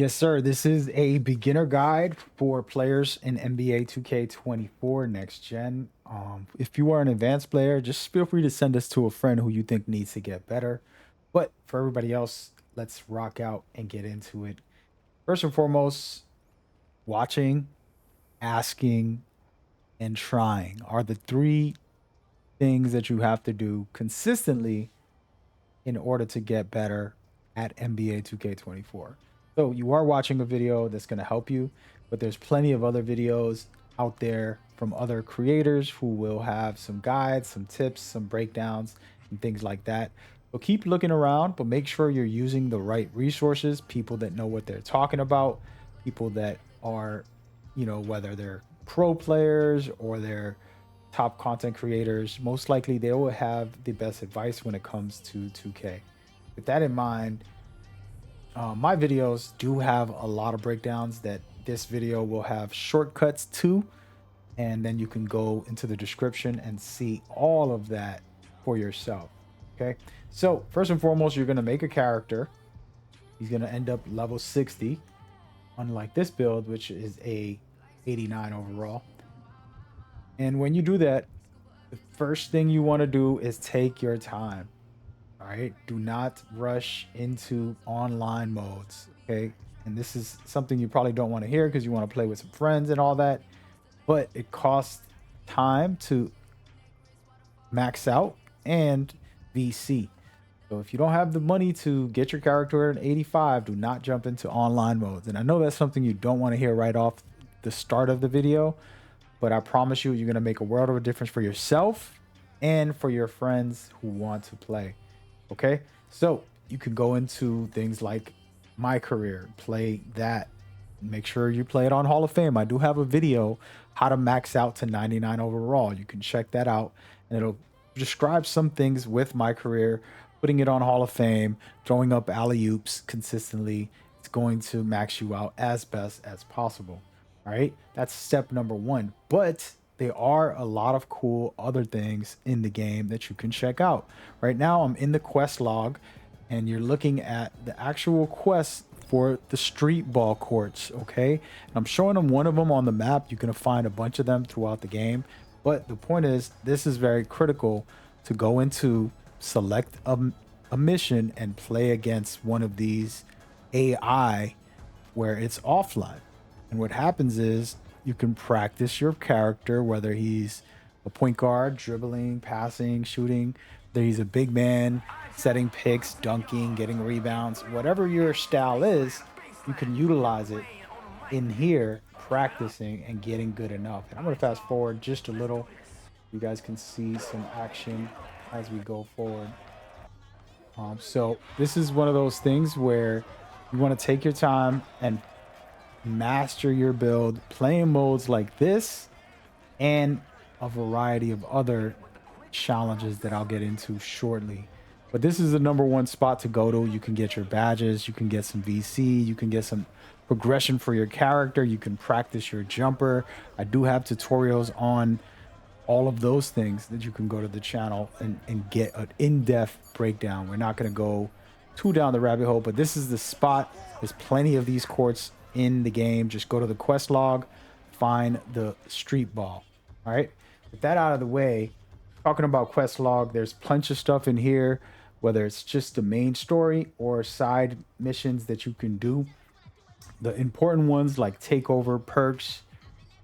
Yes, sir. This is a beginner guide for players in NBA 2K24 next gen. If you are an advanced player, just feel free to send this to a friend who you think needs to get better. But for everybody else, let's rock out and get into it. First and foremost, watching, asking, and trying are the three things that you have to do consistently in order to get better at NBA 2K24. So you are watching a video that's going to help you, but there's plenty of other videos out there from other creators who will have some guides, some tips, some breakdowns, and things like that. So keep looking around, but make sure you're using the right resources, people that know what they're talking about, people that are, whether they're pro players or they're top content creators, most likely they will have the best advice when it comes to 2K. With that in mind, my videos do have a lot of breakdowns that this video will have shortcuts to, and then you can go into the description and see all of that for yourself. Okay. So, first and foremost, you're going to make a character. He's going to end up level 60, unlike this build, which is a 89 overall. And when you do that, the first thing you want to do is take your time. All right. Do not rush into online modes. Okay. And this is something you probably don't want to hear because you want to play with some friends and all that. But it costs time to max out and VC. So if you don't have the money to get your character at 85, do not jump into online modes. And I know that's something you don't want to hear right off the start of the video, but I promise you, you're going to make a world of a difference for yourself and for your friends who want to play. Okay. So you can go into things like my career, play that. Make sure you play it on Hall of Fame. I do have a video how to max out to 99 overall. You can check that out and it'll describe some things with my career, putting it on Hall of Fame, throwing up alley oops consistently. It's going to max you out as best as possible. All right. That's step number one. But there are a lot of cool other things in the game that you can check out. Right now, I'm in the quest log, and you're looking at the actual quest for the street ball courts. Okay. And I'm showing them one of them on the map. You're going to find a bunch of them throughout the game. But the point is, this is very critical to go into, select a mission, and play against one of these AI where it's offline. And what happens is you can practice your character, whether he's a point guard, dribbling, passing, shooting, whether he's a big man, setting picks, dunking, getting rebounds, whatever your style is, you can utilize it in here, practicing and getting good enough. And I'm going to fast forward just a little. You guys can see some action as we go forward. So this is one of those things where you want to take your time and master your build, playing modes like this and a variety of other challenges that I'll get into shortly. But this is the number one spot to go to. You can get your badges, you can get some VC, you can get some progression for your character, you can practice your jumper. I do have tutorials on all of those things that you can go to the channel and get an in-depth breakdown. We're not going to go too down the rabbit hole, but this is the spot. There's plenty of these courts in the game. Just go to the quest log, find the street ball. All right. With that out of the way, talking about quest log, there's plenty of stuff in here, whether it's just the main story or side missions that you can do. The important ones like takeover perks,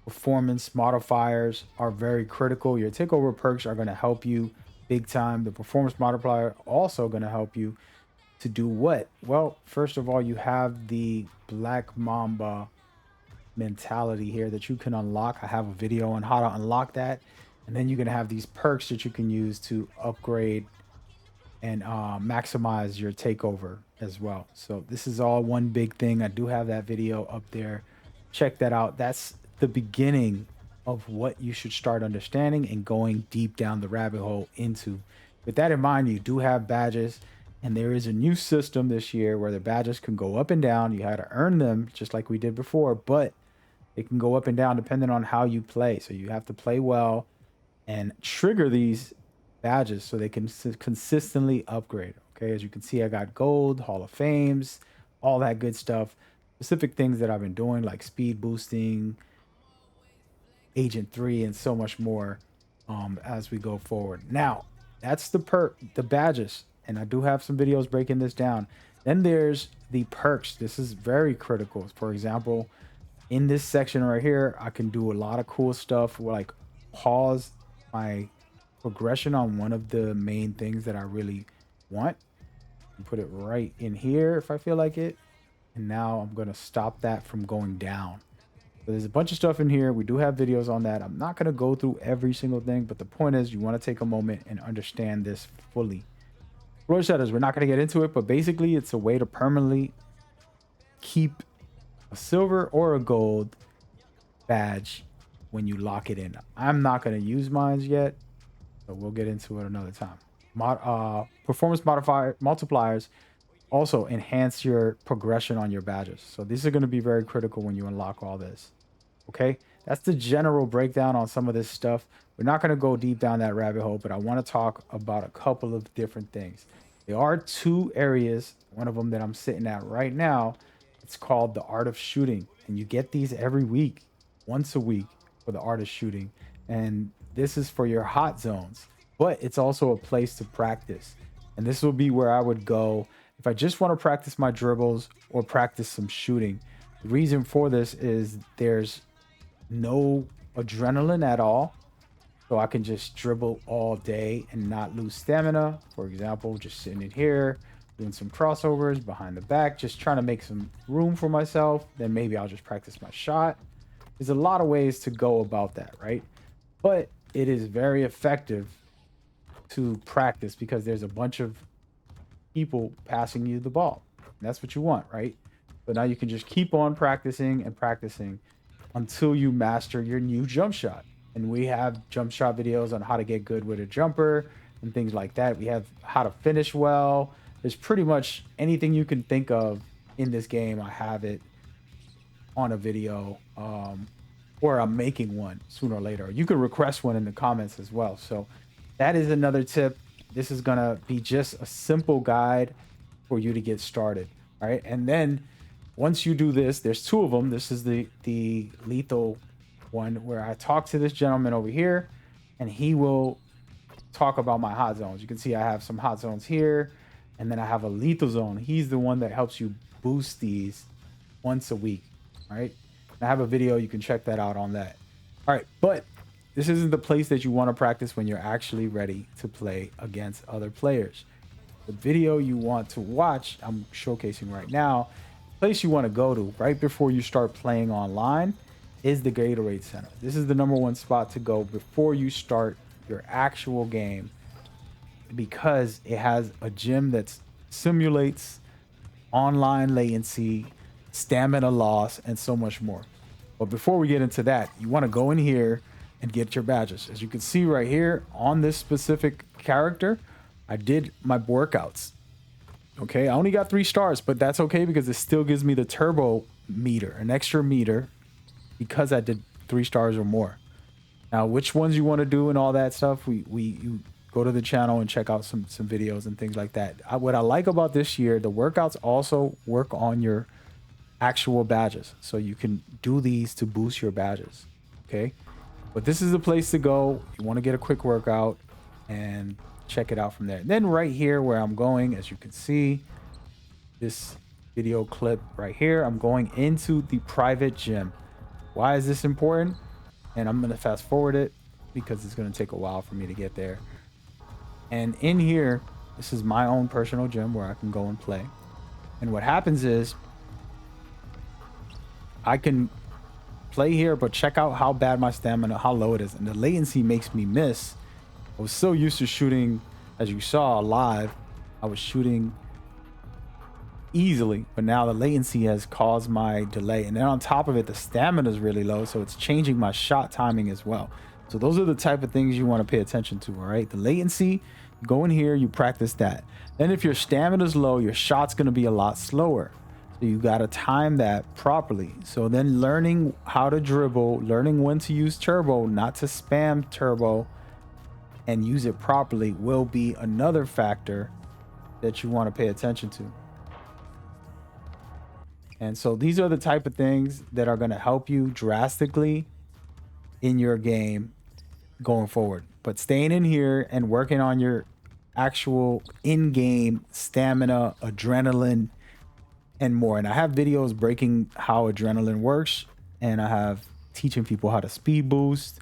performance modifiers are very critical. Your takeover perks are going to help you big time. The performance modifier also going to help you to do what? Well, first of all, you have the Black Mamba mentality here that you can unlock. I have a video on how to unlock that. And then you're going to have these perks that you can use to upgrade and maximize your takeover as well. So this is all one big thing. I do have that video up there. Check that out. That's the beginning of what you should start understanding and going deep down the rabbit hole into. With that in mind, you do have badges, and there is a new system this year where the badges can go up and down. You had to earn them just like we did before, but it can go up and down depending on how you play. So you have to play well and trigger these badges so they can consistently upgrade. Okay, as you can see, I got gold, Hall of Fames, all that good stuff. specific things that I've been doing, like speed boosting, Agent 3, and so much more as we go forward. Now, that's the badges, and I do have some videos breaking this down. Then there's the perks. This is very critical. For example, in this section right here, I can do a lot of cool stuff like pause my progression on one of the main things that I really want and put it right in here if I feel like it. And now I'm going to stop that from going down. So there's a bunch of stuff in here. We do have videos on that. I'm not going to go through every single thing, but the point is you want to take a moment and understand this fully. Floor shutters, we're not going to get into it, but basically it's a way to permanently keep a silver or a gold badge when you lock it in. I'm not going to use mines yet, so we'll get into it another time. Performance modifier multipliers also enhance your progression on your badges. So these are going to be very critical when you unlock all this. Okay, that's the general breakdown on some of this stuff. We're not going to go deep down that rabbit hole, but I want to talk about a couple of different things. There are two areas, one of them that I'm sitting at right now. It's called the art of shooting, and you get these every week, once a week, for the art of shooting. And this is for your hot zones, but it's also a place to practice. And this will be where I would go if I just want to practice my dribbles or practice some shooting. The reason for this is there's no adrenaline at all. So I can just dribble all day and not lose stamina. For example, just sitting in here, doing some crossovers behind the back, just trying to make some room for myself. Then maybe I'll just practice my shot. There's a lot of ways to go about that, right? But it is very effective to practice because there's a bunch of people passing you the ball. And that's what you want, right? But now you can just keep on practicing and practicing until you master your new jump shot. And we have jump shot videos on how to get good with a jumper and things like that. We have how to finish well. There's pretty much anything you can think of in this game. I have it on a video, or I'm making one sooner or later. You can request one in the comments as well. So that is another tip. This is gonna be just a simple guide for you to get started. All right. And then once you do this, there's two of them. This is the lethal one where I talk to this gentleman over here and he will talk about my hot zones. You can see I have some hot zones here and then I have a lethal zone. He's the one that helps you boost these once a week. All right. I have a video. You can check that out on that. All right. But this isn't the place that you want to practice when you're actually ready to play against other players. The video you want to watch, I'm showcasing right now, the place you want to go to right before you start playing online is the Gatorade Center. This is the #1 spot to go before you start your actual game because it has a gym that simulates online latency, stamina loss, and so much more. But before we get into that, you want to go in here and get your badges. As you can see right here on this specific character, I did my workouts. Okay, I only got 3 stars, but that's okay because it still gives me the turbo meter, an extra meter, because I did 3 stars or more. Now, which ones you want to do and all that stuff, you go to the channel and check out some videos and things like that. What I like about this year, the workouts also work on your actual badges, so you can do these to boost your badges. Okay, but this is the place to go. You want to get a quick workout and check it out from there. And then right here where I'm going, as you can see, this video clip right here, I'm going into the private gym. Why is this important? And I'm going to fast forward it because it's going to take a while for me to get there. And in here, this is my own personal gym where I can go and play. And what happens is I can play here, but check out how bad my stamina, how low it is. And the latency makes me miss. I was so used to shooting, as you saw live, I was shooting easily, but now the latency has caused my delay. And then on top of it, the stamina is really low, so it's changing my shot timing as well. So those are the type of things you want to pay attention to, all right? The latency, you go in here, you practice that. Then if your stamina is low, your shot's going to be a lot slower. So you got to time that properly. So then learning how to dribble, learning when to use turbo, not to spam turbo, and use it properly will be another factor that you want to pay attention to. And so these are the type of things that are going to help you drastically in your game going forward. But staying in here and working on your actual in-game stamina, adrenaline, and more. And I have videos breaking how adrenaline works, and I have teaching people how to speed boost,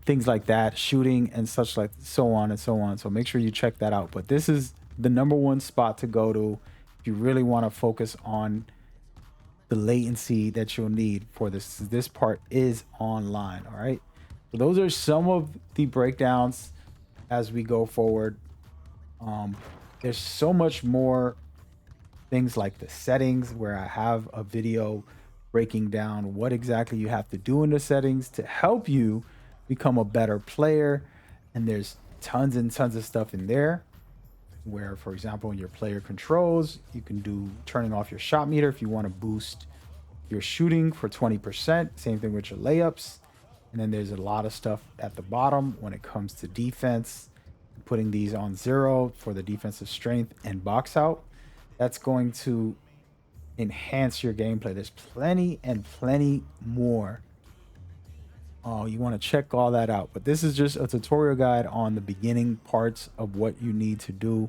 things like that, shooting and such, like so on and so on. So make sure you check that out. But this is the number one spot to go to if you really want to focus on the latency that you'll need for this. This part is online. All right. So those are some of the breakdowns as we go forward. Um, there's so much more things like the settings where I have a video breaking down what exactly you have to do in the settings to help you become a better player. And there's tons and tons of stuff in there where, for example, in your player controls, you can do turning off your shot meter if you want to boost your shooting for 20%. Same thing with your layups. And then there's a lot of stuff at the bottom when it comes to defense, putting these on 0 for the defensive strength and box out. That's going to enhance your gameplay. There's plenty and plenty more. Oh, you want to check all that out. But this is just a tutorial guide on the beginning parts of what you need to do.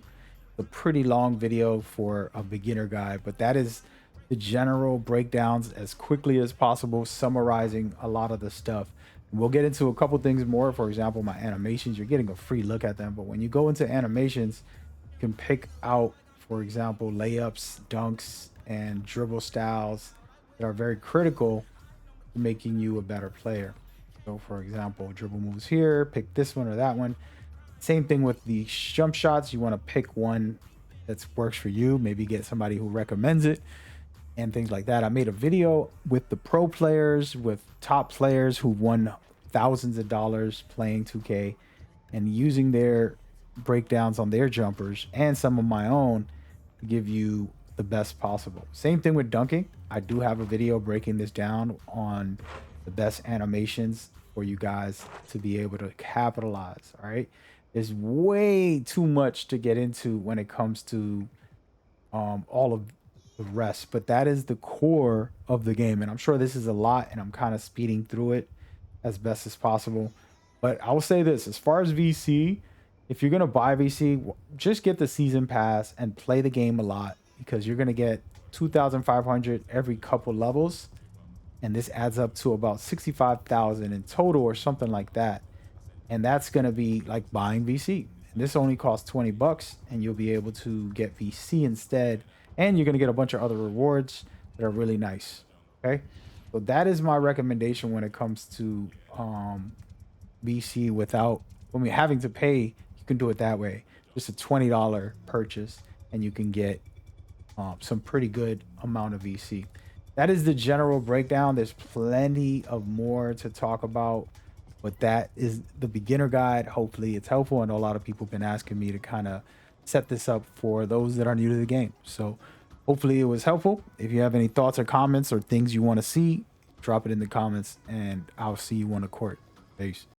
A pretty long video for a beginner guide, but that is the general breakdowns as quickly as possible, summarizing a lot of the stuff. We'll get into a couple things more. For example, my animations, you're getting a free look at them. But when you go into animations, you can pick out, for example, layups, dunks, and dribble styles that are very critical to making you a better player. So, for example, dribble moves here, pick this one or that one. Same thing with the jump shots. You want to pick one that works for you, maybe get somebody who recommends it and things like that. I made a video with the pro players, with top players who won thousands of dollars playing 2K and using their breakdowns on their jumpers and some of my own to give you the best possible. Same thing with dunking. I do have a video breaking this down on the best animations for you guys to be able to capitalize. All right. There's way too much to get into when it comes to all of the rest, but that is the core of the game. And I'm sure this is a lot, and I'm kind of speeding through it as best as possible. But I will say this, as far as VC, if you're going to buy VC, just get the season pass and play the game a lot, because you're going to get 2,500 every couple levels. And this adds up to about 65,000 in total or something like that. And that's going to be like buying VC. And this only costs 20 bucks, and you'll be able to get VC instead. And you're going to get a bunch of other rewards that are really nice. Okay. So that is my recommendation when it comes to VC without, when we're having to pay, you can do it that way. Just a $20 purchase, and you can get some pretty good amount of VC. That is the general breakdown. There's plenty of more to talk about, but that is the beginner guide. Hopefully it's helpful. I know a lot of people have been asking me to kind of set this up for those that are new to the game. So hopefully it was helpful. If you have any thoughts or comments or things you want to see, drop it in the comments, and I'll see you on the court. Peace.